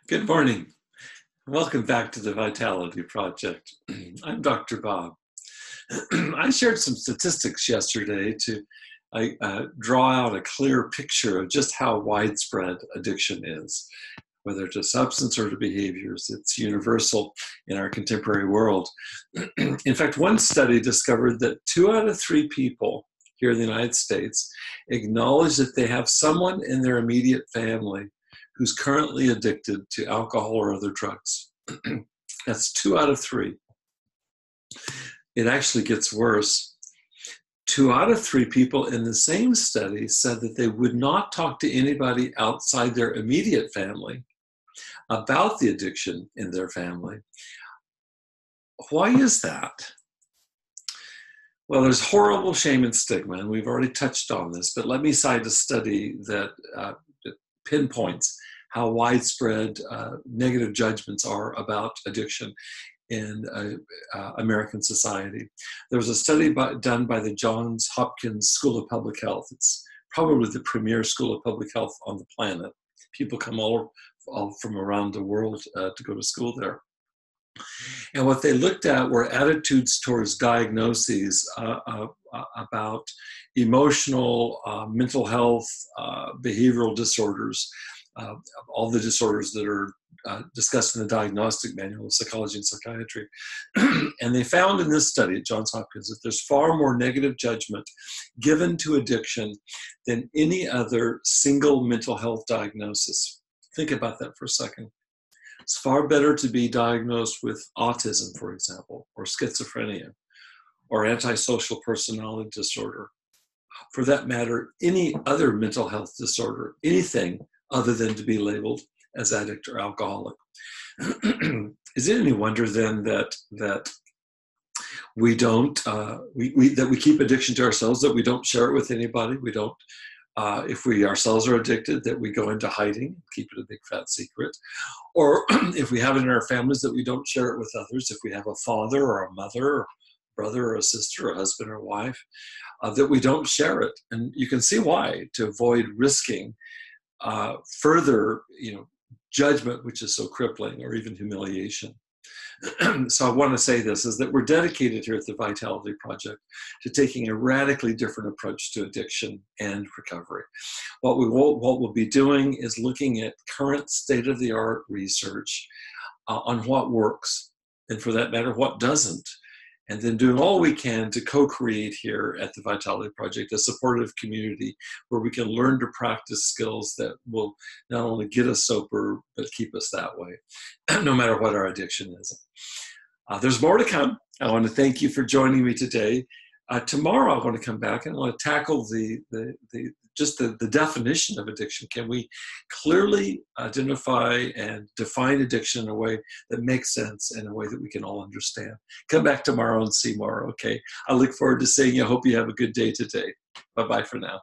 Good morning. Welcome back to the Vitality Project. I'm Dr. Bob. I shared some statistics yesterday to draw out a clear picture of just how widespread addiction is. Whether to substance or to behaviors, it's universal in our contemporary world. In fact, one study discovered that 2 out of 3 people here in the United States acknowledge that they have someone in their immediate family who's currently addicted to alcohol or other drugs. That's 2 out of 3. It actually gets worse. 2 out of 3 people in the same study said that they would not talk to anybody outside their immediate family about the addiction in their family. Why is that? Well, there's horrible shame and stigma, and we've already touched on this, but let me cite a study that pinpoints how widespread negative judgments are about addiction in American society. There was a study done by the Johns Hopkins School of Public Health. It's probably the premier school of public health on the planet. People come all from around the world to go to school there. And what they looked at were attitudes towards diagnoses about emotional, mental health, behavioral disorders, all the disorders that are discussed in the diagnostic manual of psychology and psychiatry. And they found in this study at Johns Hopkins that there's far more negative judgment given to addiction than any other single mental health diagnosis. Think about that for a second. It's far better to be diagnosed with autism, for example, or schizophrenia, or antisocial personality disorder. For that matter, any other mental health disorder, anything other than to be labeled as addict or alcoholic. Is it any wonder then that we don't that we keep addiction to ourselves, that we don't share it with anybody? We don't. If we ourselves are addicted, that we go into hiding, keep it a big fat secret. Or if we have it in our families, that we don't share it with others. If we have a father or a mother or brother or a sister or a husband or wife, that we don't share it. And you can see why, to avoid risking further judgment, which is so crippling, or even humiliation. So I want to say this, is that we're dedicated here at the Vitality Project to taking a radically different approach to addiction and recovery. What we'll be doing is looking at current state-of-the-art research on what works, and for that matter, what doesn't. And then doing all we can to co-create here at the Vitality Project a supportive community where we can learn to practice skills that will not only get us sober, but keep us that way, no matter what our addiction is. There's more to come. I want to thank you for joining me today. Tomorrow I want to come back and I want to tackle the definition of addiction. Can we clearly identify and define addiction in a way that makes sense, in a way that we can all understand? Come back tomorrow and see more, okay? I look forward to seeing you. I hope you have a good day today. Bye-bye for now.